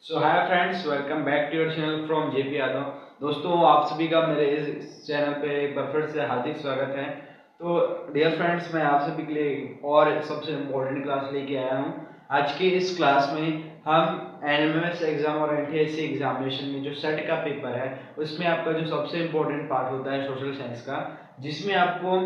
So hi friends, welcome back to your channel from JP Yadav. दोस्तों, आप सभी का मेरे इस चैनल पे एक बार फिर से हार्दिक स्वागत है। तो डियर फ्रेंड्स, मैं आप सभी के लिए और सबसे इम्पोर्टेंट क्लास लेके आया हूँ। आज के इस क्लास में हम एनएमएमएस एग्जाम और एनटीएससी एग्जामिनेशन में जो सेट का पेपर है उसमें आपका जो सबसे इम्पोर्टेंट पार्ट होता है सोशल साइंस का, जिसमें आपको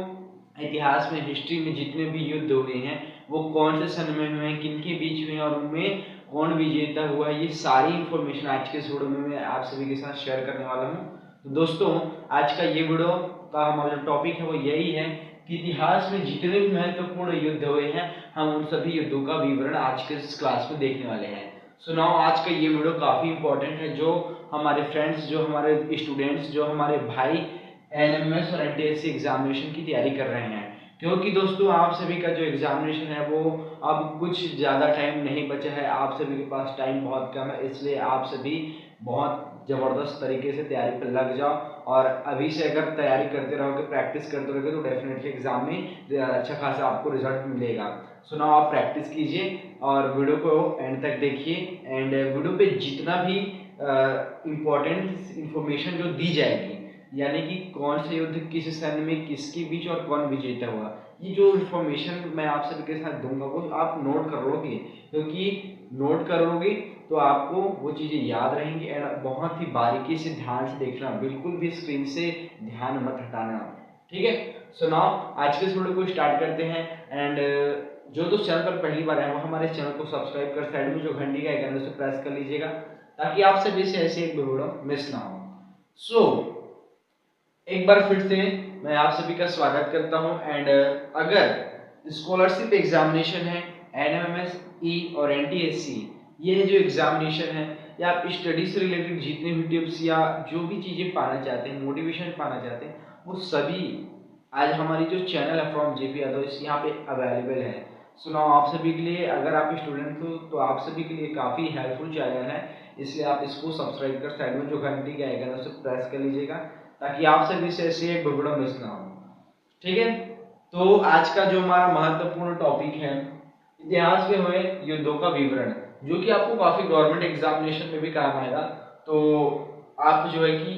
इतिहास में, हिस्ट्री में जितने भी युद्ध हुए हैं वो कौन से सन में हुए हैं, किन के बीच में और उनमें कौन विजेता हुआ है, ये सारी इंफॉर्मेशन आज के इस वीडियो में मैं आप सभी के साथ शेयर करने वाला हूँ। तो दोस्तों, आज का ये वीडियो का हमारा जो टॉपिक है वो यही है कि इतिहास में जितने भी महत्वपूर्ण युद्ध हुए हैं हम उन सभी युद्धों का विवरण आज के इस क्लास में देखने वाले हैं। सो नाउ आज का ये वीडियो काफ़ी इंपॉर्टेंट है। जो हमारे फ्रेंड्स, जो हमारे स्टूडेंट्स, जो हमारे भाई एनएमएस और एनटीएससी एग्जामिनेशन की तैयारी कर रहे हैं, क्योंकि दोस्तों आप सभी का जो एग्जामिनेशन है वो अब कुछ ज़्यादा टाइम नहीं बचा है, आप सभी के पास टाइम बहुत कम है, इसलिए आप सभी बहुत ज़बरदस्त तरीके से तैयारी पर लग जाओ। और अभी से अगर तैयारी करते रहोगे, प्रैक्टिस करते रहोगे तो डेफिनेटली एग्जाम में अच्छा खासा आपको रिजल्ट मिलेगा। सो नाउ आप प्रैक्टिस कीजिए और वीडियो को एंड तक देखिए। एंड वीडियो पे जितना भी इम्पोर्टेंट इंफॉर्मेशन जो दी जाएगी, यानी कि कौन से युद्ध किस सन में किसके बीच और कौन विजेता हुआ, ये जो इन्फॉर्मेशन मैं आप सभी के साथ दूंगा वो आप नोट कर लोगे, क्योंकि नोट करोगे तो आपको वो चीज़ें याद रहेंगी। एंड बहुत ही बारीकी से ध्यान से देखना, बिल्कुल भी स्क्रीन से ध्यान मत हटाना, ठीक है। सो नाउ आज के इस वीडियो को स्टार्ट करते हैं। एंड जो दोस्त चैनल पर पहली बार आए वो हमारे चैनल को सब्सक्राइब कर साइड में जो घंटी का आइकन है उसे प्रेस कर लीजिएगा, ताकि आप सभी से ऐसे एक वीडियो मिस ना हो। सो एक बार फिर से मैं आप सभी का स्वागत करता हूं। एंड अगर स्कॉलरशिप एग्जामिनेशन है, एनएमएमएस ई और एनटीएससी, ये जो एग्जामिनेशन है, या आप स्टडी से रिलेटेड जितने भी टिप्स या जो भी चीज़ें पाना चाहते हैं, मोटिवेशन पाना चाहते हैं, वो सभी आज हमारी जो चैनल है फ्रॉम जेपी यादव इस यहाँ पे अवेलेबल है। सुनाओ आप सभी के लिए, अगर आप स्टूडेंट हो तो आप सभी के लिए काफ़ी हेल्पफुल चैनल है, इसलिए आप इसको सब्सक्राइब कर साइड में जो घंटी का आइकन है उसे प्रेस कर लीजिएगा, ताकि आप सभी से ऐसे एक वीडियो मिस ना हो, ठीक है। तो आज का जो हमारा महत्वपूर्ण टॉपिक है, इतिहास में हुए युद्धों का विवरण, जो कि आपको काफी गवर्नमेंट एग्जामिनेशन में भी काम आएगा। तो आप जो है कि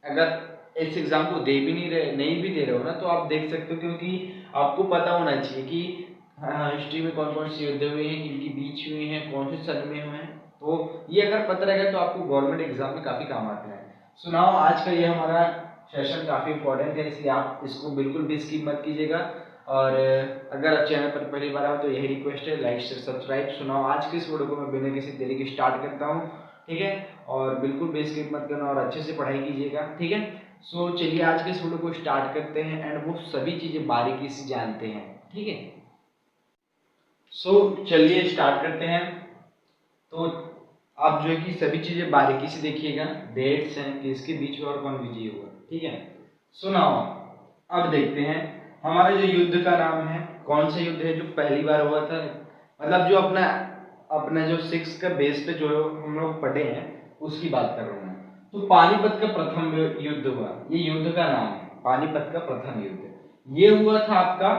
अगर इस एग्जाम को दे भी नहीं भी दे रहे हो ना, तो आप देख सकते हो, क्योंकि आपको पता होना चाहिए कि हिस्ट्री में कौन कौन से युद्ध हुए हैं, किनके बीच हुए हैं, कौन से सन में हुए हैं। तो ये अगर पता रहेगा तो आपको गवर्नमेंट एग्जाम में काफी काम आता है। सुनाओ आज का ये हमारा सेशन काफ़ी इंपॉर्टेंट है, इसलिए आप इसको बिल्कुल भी स्किप मत कीजिएगा। और अगर चैनल पर पहली बार आओ तो यही रिक्वेस्ट है, लाइक शेयर सब्सक्राइब। सुनाओ आज की इस वीडियो को मैं बिना किसी देरी के स्टार्ट करता हूँ, ठीक है। और बिल्कुल भी स्किप मत करना और अच्छे से पढ़ाई कीजिएगा, ठीक है। सो चलिए आज के इस वीडियो को स्टार्ट करते हैं एंड वो सभी चीज़ें बारीकी से जानते हैं, ठीक है। सो चलिए स्टार्ट करते हैं। तो आप जो है कि सभी चीजें बारीकी से देखिएगा, डेट्स हैं, किसके बीच में और कौन विजयी हुआ, ठीक है। सुनाओ अब देखते हैं हमारा जो युद्ध का नाम है, कौन सा युद्ध है जो पहली बार हुआ था, मतलब जो अपना अपना जो 6 का बेस पे जो हम लोग पढ़े हैं उसकी बात कर रहा हूँ मैं। तो पानीपत का प्रथम युद्ध हुआ, ये युद्ध का नाम है पानीपत का प्रथम युद्ध। ये हुआ था आपका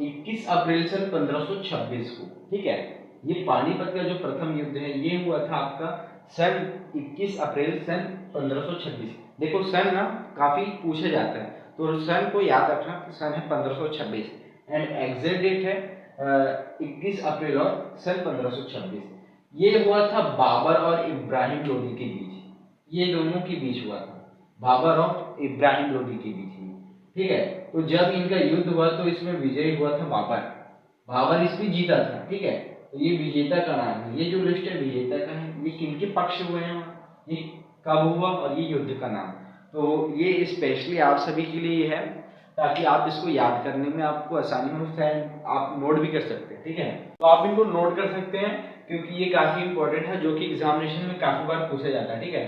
21 अप्रैल सन 1526 को, ठीक है। ये पानीपत का जो प्रथम युद्ध है ये हुआ था आपका सन 21 अप्रैल सन 1526। देखो सन ना काफी पूछा जाता है, तो सन को याद रखना कि सन है 1526 एंड एग्जैक्ट डेट है 21 अप्रैल और सन 1526। ये हुआ था बाबर और इब्राहिम लोदी के बीच, ये दोनों के बीच हुआ था, बाबर और इब्राहिम लोदी के बीच में, ठीक है। तो जब इनका युद्ध हुआ तो इसमें विजयी हुआ था बाबर, बाबर इसमें जीता था, ठीक है। तो ये विजेता का नाम है, ये जो लिस्ट है विजेता का है, ये किनके पक्ष हुए हैं, ये कब हुआ और ये युद्ध का नाम। तो ये स्पेशली आप सभी के लिए है, ताकि आप इसको याद करने में आपको आसानी हो, आप नोट भी कर सकते हैं, ठीक है। तो आप इनको नोट कर सकते हैं क्योंकि ये काफी इंपॉर्टेंट है, जो कि एग्जामिनेशन में काफी बार पूछा जाता है, ठीक है।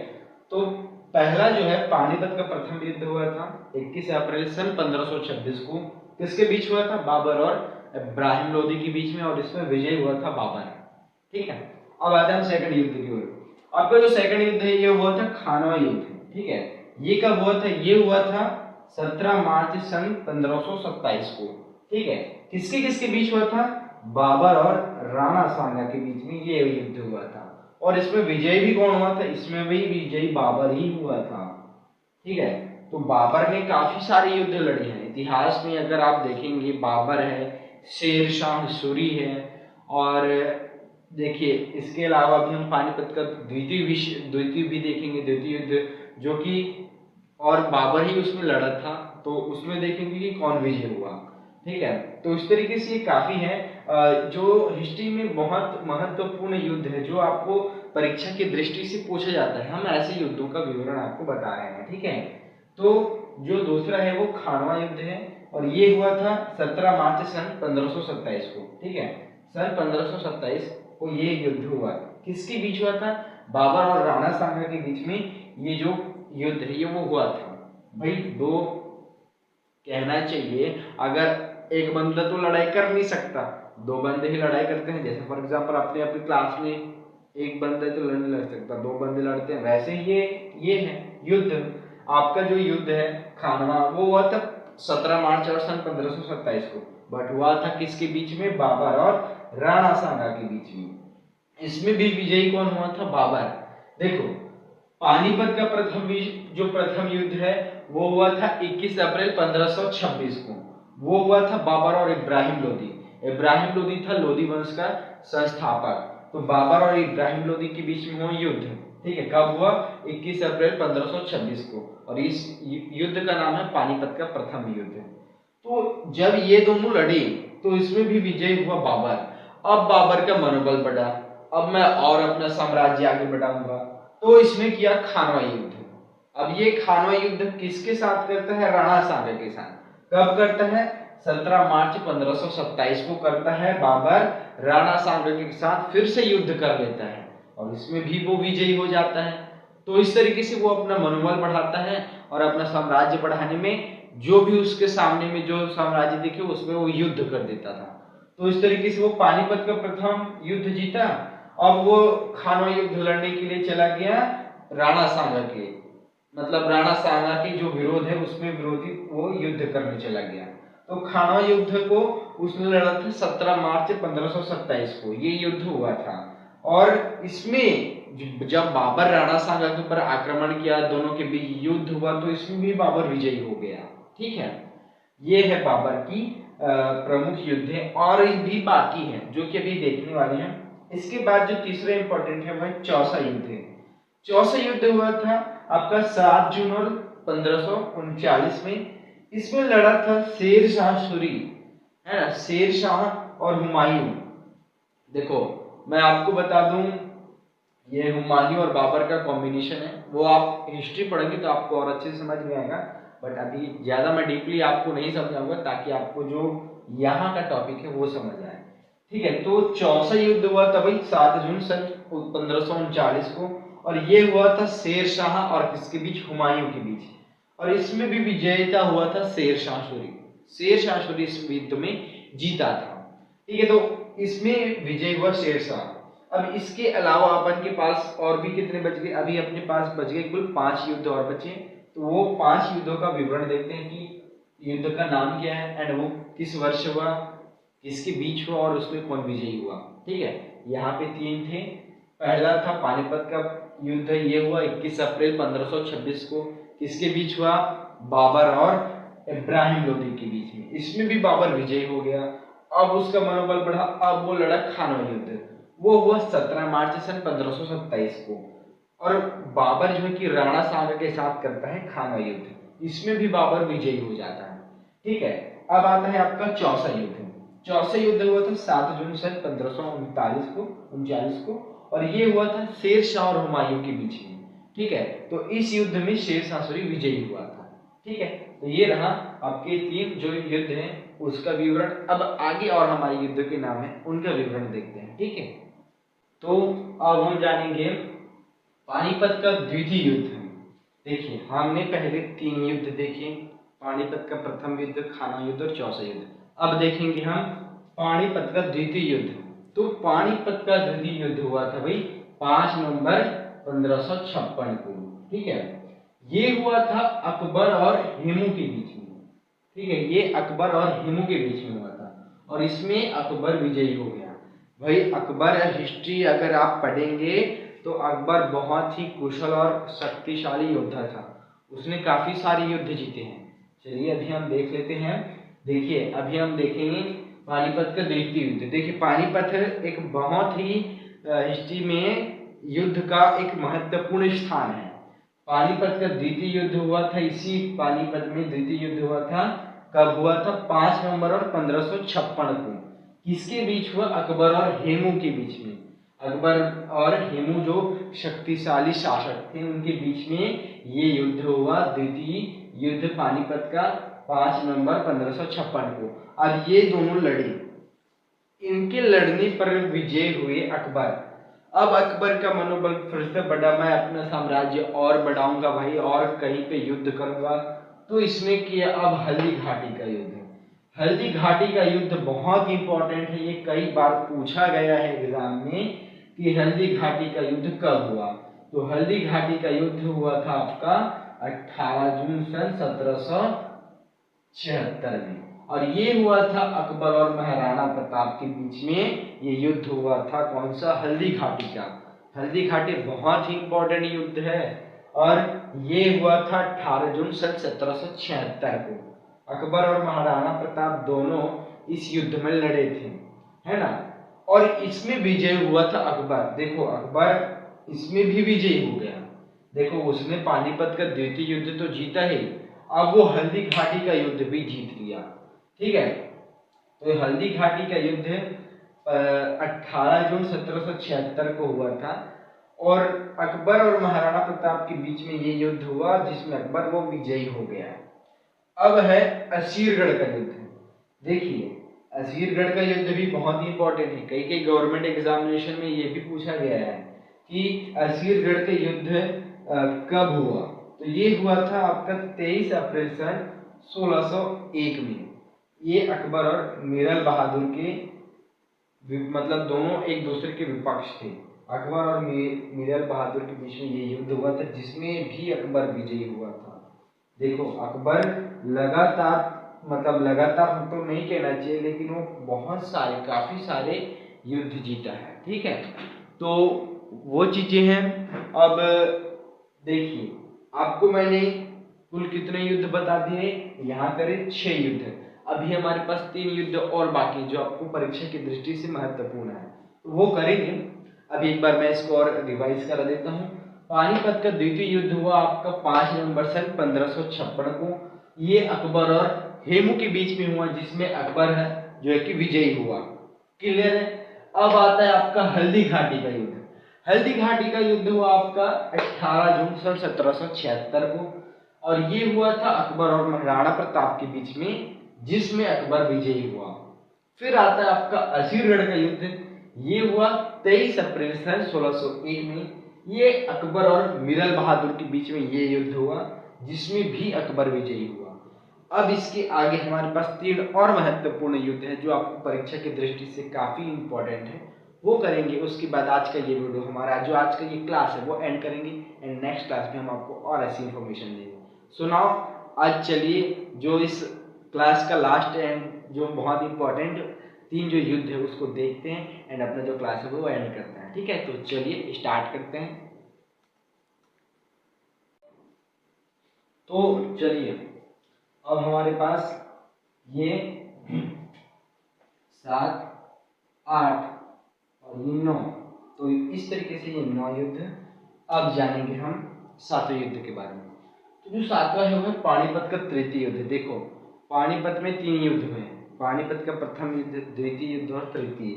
तो पहला जो है पानीपत का प्रथम युद्ध हुआ था 21 अप्रैल सन 1526 को, किसके बीच हुआ था, बाबर और इब्राहिम लोदी के बीच में, और इसमें विजय हुआ था बाबर, ठीक है। अब आते हैं सेकंड युद्ध की ओर। आपका जो सेकंड युद्ध है ये हुआ था खानवा युद्ध, ठीक है। ये कब हुआ था, ये हुआ था 17 मार्च सन 1527 को, ठीक है। किसके किसके बीच हुआ था, बाबर और राणा सांगा के बीच में ये युद्ध हुआ था। और इसमें विजय भी कौन हुआ था? इसमें भी विजयी बाबर ही हुआ था। ठीक है, तो बाबर ने काफी सारे युद्ध लड़े हैं इतिहास में। अगर आप देखेंगे, बाबर है, शेर शाह सूरी है, और देखिए इसके अलावा भी हम पानीपत का द्वितीय भी देखेंगे, द्वितीय युद्ध, जो कि और बाबर ही उसमें लड़ा था, तो उसमें देखेंगे कि कौन विजय हुआ। ठीक है, तो इस तरीके से ये काफी है जो हिस्ट्री में बहुत महत्वपूर्ण युद्ध है, जो आपको परीक्षा की दृष्टि से पूछा जाता है। हम ऐसे युद्धों का विवरण आपको बता रहे हैं। ठीक है, तो जो दूसरा है वो खानवा युद्ध है, और ये हुआ था 17 मार्च सन 1527 को। ठीक है, सन 1527 को ये युद्ध हुआ। किसके बीच हुआ था? बाबर और राणा सांगा के बीच में ये जो युद्ध है ये वो हुआ था। भाई दो, कहना चाहिए अगर एक बंदा तो लड़ाई कर नहीं सकता, दो बंदे ही लड़ाई करते हैं। जैसे फॉर एग्जांपल अपने अपनी क्लास में एक बंदा तो लड़ सकता, दो बंदे लड़ते हैं, वैसे ही ये है युद्ध। आपका जो युद्ध है खानवा, वो हुआ था 17 मार्च और सन 1527 को, बट हुआ था किसके बीच में? बाबर और राणा सांगा के बीच में। इसमें भी विजयी कौन हुआ था? बाबर। देखो, पानीपत का प्रथम युद्ध है वो हुआ था 21 अप्रैल 1526 को। वो हुआ था बाबर और इब्राहिम लोदी। इब्राहिम लोदी था लोदी वंश का संस्थापक। तो बाबर और इब्राहिम लोदी के बीच में हुआ युद्ध। ठीक है, कब हुआ? 21 अप्रैल 1526 को, और इस युद्ध का नाम है पानीपत का प्रथम युद्ध। तो जब ये दोनों लड़े तो इसमें भी विजय हुआ बाबर। अब बाबर का मनोबल बढ़ा, अब मैं और अपना साम्राज्य आगे बढ़ाऊंगा, तो इसने किया खानवा युद्ध। अब ये खानवा युद्ध किसके साथ करता है? राणा सांगा के साथ। कब करता है? 17 मार्च 1527 को करता है बाबर राणा सांगा के साथ, फिर से युद्ध कर लेता है, और इसमें भी वो विजयी हो जाता है। तो इस तरीके से वो अपना मनोबल बढ़ाता है, और अपना साम्राज्य बढ़ाने में जो भी उसके सामने में जो साम्राज्य दिखे उसमें वो युद्ध कर देता था। तो इस तरीके से वो पानीपत का प्रथम युद्ध जीता। अब वो खानवा युद्ध लड़ने के लिए चला गया राणा सांगा के, मतलब राणा सांगा की जो विरोध है उसमें विरोधी वो युद्ध करने चला गया। तो खानवा युद्ध को उसने लड़ा था 17 मार्च 1527 को, ये युद्ध हुआ था। और इसमें जब बाबर राणा सांगा के ऊपर आक्रमण किया, दोनों के बीच युद्ध हुआ, तो इसमें भी बाबर विजयी हो गया। ठीक है, ये है बाबर की प्रमुख युद्ध है, और भी बाकी है जो कि अभी देखने वाले हैं। इसके बाद जो तीसरा इंपॉर्टेंट है वह चौसा युद्ध है। चौसा युद्ध हुआ था आपका 7 जून और 1539 में। इसमें लड़ा था शेर शाह सूरी, है ना, शेर शाह और हुमायूं। देखो मैं आपको बता दूं, ये हुमायूं और बाबर का कॉम्बिनेशन है, वो आप हिस्ट्री पढ़ेंगे तो आपको और अच्छे से समझ में आएगा, बट अभी ज्यादा मैं डीपली आपको नहीं समझाऊंगा, ताकि आपको जो यहाँ का टॉपिक है वो समझ आए। ठीक है, तो चौसा युद्ध हुआ था भाई 7 जून सन 1539 को, और ये हुआ था शेर शाह और किसके बीच? हुमायूं के बीच। और इसमें भी विजेता हुआ था शेर शाह सूरी। शेर शाह सूरी इस युद्ध में जीता था। ठीक है, तो इसमें विजय हुआ शेर शाह। अब इसके अलावा अपन के पास और भी कितने बच गए? अभी अपने पास बच गए कुल 5 युद्ध और बचे। तो वो 5 युद्धों का विवरण देखते हैं कि युद्ध का नाम क्या है एंड वो किस वर्ष हुआ, किसके बीच हुआ, और उसमें कौन विजयी हुआ। ठीक है, यहाँ पे 3 थे। पहला था पानीपत का युद्ध, ये हुआ 21 अप्रैल 1526 को। किसके बीच हुआ? बाबर और इब्राहिम लोदी के बीच में। इसमें भी बाबर विजयी हो गया। अब उसका मनोबल बढ़ा, अब वो लड़ा खानवा युद्ध, वो हुआ 17 मार्च सन 1527 को। और बाबर जो है कि राणा सांगा के साथ करता है खानवा युद्ध, इसमें भी बाबर विजयी हो जाता है। ठीक है, अब आता है आपका चौसा युद्ध। चौसा युद्ध हुआ था 7 जून सन 1539 को, और ये हुआ था शेर शाह और हुमायूं के बीच में। ठीक है, तो इस युद्ध में शेर शाह सूरी विजयी हुआ था। ठीक है, तो ये रहा आपके 3 जो युद्ध हैं उसका विवरण। अब आगे और हमारे युद्ध के नाम है उनका विवरण देखते हैं। ठीक है, तो अब हम जानेंगे पानीपत का द्वितीय युद्ध। देखिए हमने पहले 3 युद्ध देखे, पानीपत का प्रथम युद्ध, खानवा युद्ध और चौसा युद्ध। अब देखेंगे हम पानीपत का द्वितीय युद्ध। तो पानीपत का द्वितीय युद्ध हुआ था भाई 5 नवंबर 1556 को। ठीक है, ये हुआ था अकबर और हेमू के बीच में। ठीक है, ये अकबर और हेमू के बीच में हुआ था। और इसमें अकबर विजयी हो गया। भाई अकबर हिस्ट्री अगर आप पढ़ेंगे तो अकबर बहुत ही कुशल और शक्तिशाली योद्धा था। उसने काफी सारे युद्ध जीते हैं। चलिए अभी हम देख लेते हैं। देखिए अभी हम देखेंगे पानीपत का द्वितीय युद्ध। देखिए पानीपत एक बहुत ही हिस्ट्री में युद्ध का एक महत्वपूर्ण स्थान है। पानीपत का द्वितीय युद्ध हुआ था, इसी पानीपत में द्वितीय युद्ध हुआ था। कब हुआ था? 5 नवंबर और 1556 को। किसके बीच हुआ? अकबर और हेमू के बीच में। अकबर और हेमू जो शक्तिशाली शासक थे उनके बीच में ये युद्ध हुआ, द्वितीय युद्ध पानीपत का 5 नवंबर 1556 को। अब ये दोनों लड़े, इनके लड़ने पर विजय हुए अकबर। अब अकबर का मनोबल फिर से बढ़ा, मैं अपना साम्राज्य और बढ़ाऊंगा भाई और कहीं पे युद्ध करूंगा। तो इसने किया अब हल्दी घाटी का युद्ध। हल्दी घाटी का युद्ध बहुत इंपॉर्टेंट है, ये कई बार पूछा गया है एग्जाम में कि हल्दी घाटी का युद्ध कब हुआ। तो हल्दी घाटी का युद्ध हुआ था आपका 18 जून सन 1776 में, और ये हुआ था अकबर और महाराणा प्रताप के बीच में। ये युद्ध हुआ था कौन सा? हल्दी घाटी का। हल्दी घाटी बहुत ही इंपॉर्टेंट युद्ध है और ये हुआ था 18 जून सन 1776 को। अकबर और महाराणा प्रताप दोनों इस युद्ध में लड़े थे, है ना। और इसमें विजय हुआ था अकबर। देखो अकबर इसमें भी विजयी हो गया। देखो उसने पानीपत का द्वितीय युद्ध तो जीता ही, अब वो हल्दी घाटी का युद्ध भी जीत लिया। ठीक है, तो हल्दी घाटी का युद्ध 18 जून 1776 को हुआ था और अकबर और महाराणा प्रताप के बीच में ये युद्ध हुआ जिसमें अकबर वो विजयी हो गया। अब है असीरगढ़ का युद्ध। देखिए असीरगढ़ का युद्ध भी बहुत ही इंपॉर्टेंट है, कई गवर्नमेंट एग्जामिनेशन में ये भी पूछा गया है कि असीरगढ़ का युद्ध कब हुआ। तो ये हुआ था आपका 23 अप्रैल सन 1601 में। ये अकबर और मीरल बहादुर के मतलब दोनों एक दूसरे के विपक्ष थे। अकबर और मीरल बहादुर के बीच में ये युद्ध हुआ था जिसमें भी अकबर विजयी हुआ था। देखो अकबर लगातार हम तो नहीं कहना चाहिए, लेकिन वो बहुत सारे काफी सारे युद्ध जीता है। ठीक है, तो वो चीजें हैं। अब देखिए आपको मैंने कुल कितने युद्ध बता दिए, यहाँ करें 6 युद्ध। अभी हमारे पास 3 युद्ध और बाकी जो आपको परीक्षा की दृष्टि से महत्वपूर्ण है, तो वो करेंगे। अभी एक बार मैं इसको और रिवाइज करा देता हूँ। पानीपत का द्वितीय युद्ध हुआ आपका 5 नवंबर सन 1556 को। ये अकबर और हेमू के बीच में हुआ जिसमें अकबर है जो है कि विजयी हुआ। क्लियर है। अब आता है आपका हल्दी घाटी का युद्ध। हल्दी घाटी का युद्ध हुआ आपका 18 जून सन 1776 को और ये हुआ था अकबर और महाराणा प्रताप के बीच में जिसमें अकबर विजयी हुआ। फिर आता है आपका असीरगढ़ का युद्ध। ये हुआ 23 अप्रैल सन 1601 में। ये अकबर और मीरल बहादुर के बीच में ये युद्ध हुआ जिसमें भी अकबर विजयी हुआ। अब इसके आगे हमारे पास 3 और महत्वपूर्ण युद्ध है जो आपको परीक्षा की दृष्टि से काफी इंपॉर्टेंट है, वो करेंगे। उसके बाद आज का ये वीडियो हमारा जो आज का ये क्लास है वो एंड करेंगे एंड नेक्स्ट क्लास में हम आपको और ऐसी इंफॉर्मेशन देंगे। सो नाउ आज चलिए जो इस क्लास का लास्ट एंड जो बहुत इंपॉर्टेंट 3 जो युद्ध है उसको देखते हैं एंड अपना जो क्लास है वो एंड करते हैं। ठीक है, तो चलिए स्टार्ट करते हैं। तो चलिए अब हमारे पास ये 7, 8 और ये 9, तो इस तरीके से ये 9 युद्ध। अब जानेंगे हम 7वें युद्ध के बारे में। तो जो 7वां है वो है पानीपत का तृतीय युद्ध। देखो पानीपत में 3 युद्ध हुए हैं, पानीपत का प्रथम युद्ध, द्वितीय युद्ध और तृतीय।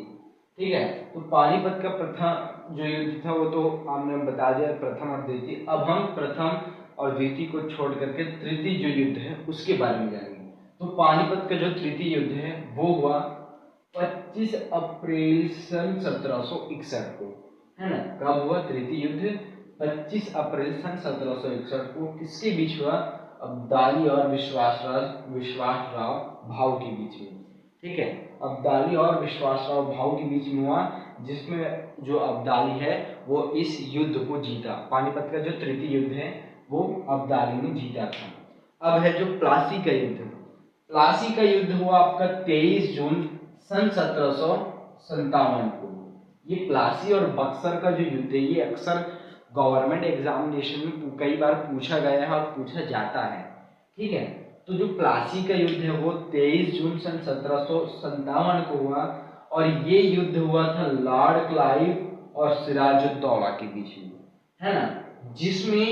ठीक है, तो पानीपत का प्रथम जो युद्ध था वो तो हमने बता दिया, प्रथम और द्वितीय। अब हम प्रथम और द्वितीय को छोड़ करके तृतीय जो युद्ध है उसके बारे में जानेंगे। तो पानीपत का जो तृतीय युद्ध है वो हुआ 25 अप्रैल सन 1761 को, है ना। कब हुआ तृतीय युद्ध? 25 अप्रैल सन 1761 को। किसके बीच हुआ? अब्दाली और विश्वासराव भाऊ के बीच में। ठीक है, अब्दाली और विश्वासराव भाऊ के बीच में हुआ जिसमें जो अब्दाली है वो इस युद्ध को जीता। पानीपत का जो तृतीय युद्ध है वो अब्दाली ने जीता था। अब है जो प्लासी का युद्ध। प्लासी का युद्ध हुआ आपका 23 जून सन 1757 को। ये प्लासी और बक्सर का जो युद्ध है ये अक्सर गवर्नमेंट एग्जामिनेशन में कई बार पूछा गया है और पूछा जाता है, ठीक है। तो जो प्लासी का युद्ध है वो 23 जून सन 1757 को हुआ और ये युद्ध हुआ था लॉर्ड क्लाइव और सिराजुद्दौला के बीच में, है ना, जिसमें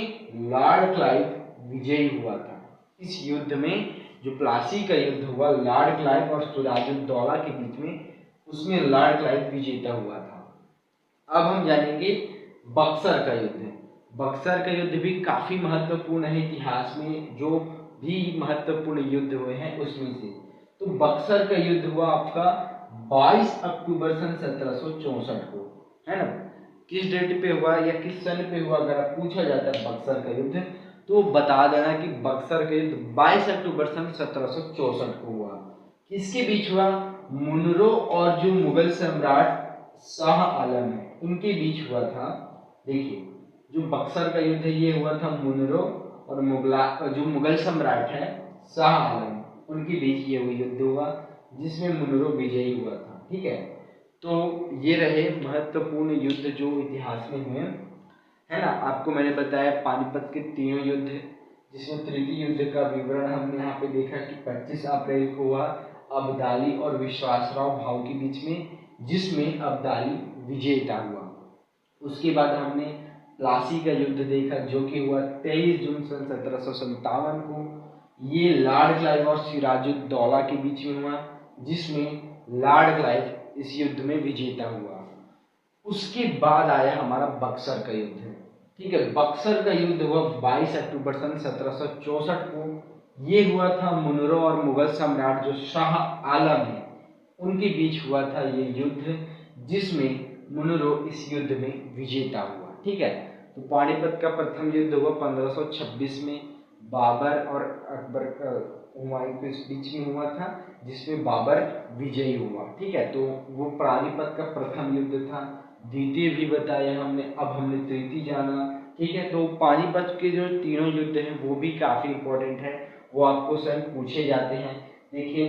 लॉर्ड क्लाइव विजयी हुआ था। इस युद्ध में जो प्लासी का युद्ध हुआ लॉर्ड क्लाइव और सिराजुद्दौला के बीच में, उसमें लॉर्ड क्लाइव विजेता हुआ था। अब हम जानेंगे बक्सर का युद्ध। बक्सर का युद्ध भी काफी महत्वपूर्ण है इतिहास में, जो भी महत्वपूर्ण युद्ध हुए हैं उसमें से। तो बक्सर का युद्ध हुआ आपका 22 अक्टूबर सन 1764 को, है ना। किस डेट पे हुआ या किस सन पे हुआ अगर पूछा जाता है बक्सर का युद्ध, तो बता देना कि बक्सर का युद्ध 22 अक्टूबर सन 1764 को हुआ। किसके बीच हुआ? मुनरो और जो मुगल सम्राट शाह आलम है उनके बीच हुआ था। देखिए, जो बक्सर का युद्ध है ये हुआ था मुनरो और जो मुगल सम्राट है शाह आलम, उनके बीच ये युद्ध हुआ जिसमें मुनरो विजयी हुआ था, ठीक है। तो ये रहे महत्वपूर्ण युद्ध जो इतिहास में हुए, है ना। आपको मैंने बताया पानीपत के तीनों युद्ध, जिसमें तृतीय युद्ध का विवरण हमने यहाँ पे देखा कि 25 अप्रैल को हुआ अब्दाली और विश्वासराव भाऊ के बीच में, जिसमें अब्दाली विजेता हुआ। उसके बाद हमने प्लासी का युद्ध देखा जो कि हुआ 23 जून सन 1757 को। ये लॉर्ड क्लाइव और सिराजुद्दौला के बीच में हुआ, जिसमें लॉर्ड क्लाइव इस युद्ध में विजेता हुआ। उसके बाद आया हमारा बक्सर का युद्ध, ठीक है। बक्सर का युद्ध हुआ 22 अक्टूबर सन 1764 को। ये हुआ था मुनरो और मुगल सम्राट जो शाह आलम है उनके बीच हुआ था ये युद्ध, जिसमें मुनरो इस युद्ध में विजेता हुआ, ठीक है। तो पानीपत का प्रथम युद्ध हुआ 1526 में, बाबर और अकबर हुमायूं के बीच में हुआ था, जिसमें बाबर विजयी हुआ, ठीक है। तो वो पानीपत का प्रथम युद्ध था। द्वितीय भी बताया हमने, अब हमने तृतीय जाना, ठीक है। तो पानीपत के जो तीनों युद्ध हैं वो भी काफी इंपॉर्टेंट है, वो आपको स्वयं पूछे जाते हैं। देखिए,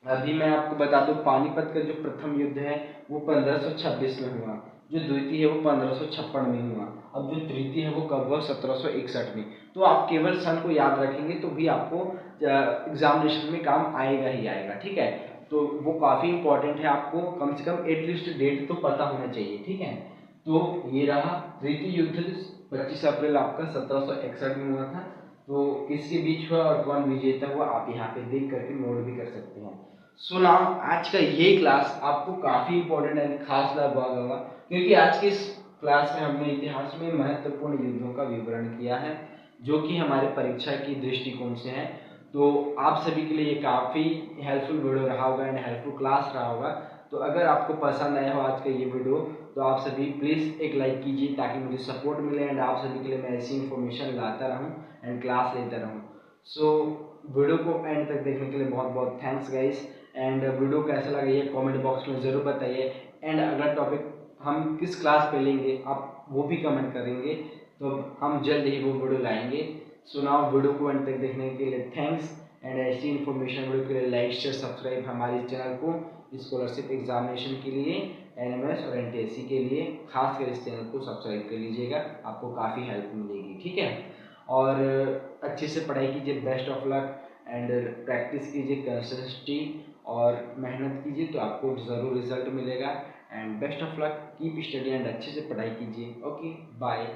अभी मैं आपको बता दूं पानीपत का जो प्रथम युद्ध है वो 1526 में हुआ, जो द्वितीय है वो 1556 में हुआ, अब जो तृतीय है वो कब हुआ? 1761 में। तो आप केवल सन को याद रखेंगे तो भी आपको एग्जामिनेशन में काम आएगा ही आएगा, ठीक है। तो वो काफी इंपॉर्टेंट है, आपको कम से कम एटलीस्ट डेट तो पता होना चाहिए, ठीक है। तो ये रहा तृतीय युद्ध 25 अप्रैल आपका 1761 में हुआ था। तो किसके बीच हुआ और कौन विजेता हुआ आप यहाँ पे देख करके नोट भी कर सकते हैं। सो नाउ आज का ये क्लास आपको काफी इंपॉर्टेंट एंड खास लगा होगा, क्योंकि आज के इस क्लास में हमने इतिहास में महत्वपूर्ण युद्धों का विवरण किया है जो कि हमारे परीक्षा की दृष्टिकोण से है। तो आप सभी के लिए ये काफी हेल्पफुल वीडियो रहा होगा एंड हेल्पफुल क्लास रहा होगा। तो अगर आपको पसंद आया हो आज का ये वीडियो तो आप सभी प्लीज़ एक लाइक कीजिए ताकि मुझे सपोर्ट मिले एंड आप सभी के लिए मैं ऐसी इन्फॉर्मेशन लाता रहूं एंड क्लास लेता रहूं। सो वीडियो को एंड तक देखने के लिए बहुत बहुत थैंक्स गाइस। एंड वीडियो कैसा लगा ये कमेंट बॉक्स में ज़रूर बताइए। एंड अगला टॉपिक हम किस क्लास पे लेंगे आप वो भी कमेंट करेंगे, तो हम जल्द ही वो वीडियो लाएंगे। सो नाउ वीडियो को एंड तक देखने के लिए थैंक्स एंड ऐसी इन्फॉर्मेशन वीडियो के लिए लाइक शेयर सब्सक्राइब हमारे चैनल को स्कॉलरशिप एग्जामिनेशन के लिए, एनएमएस और एनटीएससी के लिए खासकर इस चैनल को सब्सक्राइब कर लीजिएगा, आपको काफ़ी हेल्प मिलेगी, ठीक है। और अच्छे से पढ़ाई कीजिए, best of luck and practice कीजिए कंसिस्टेंसी और मेहनत कीजिए तो आपको ज़रूर रिजल्ट मिलेगा। And best of luck, keep study and अच्छे से पढ़ाई कीजिए। Okay, bye.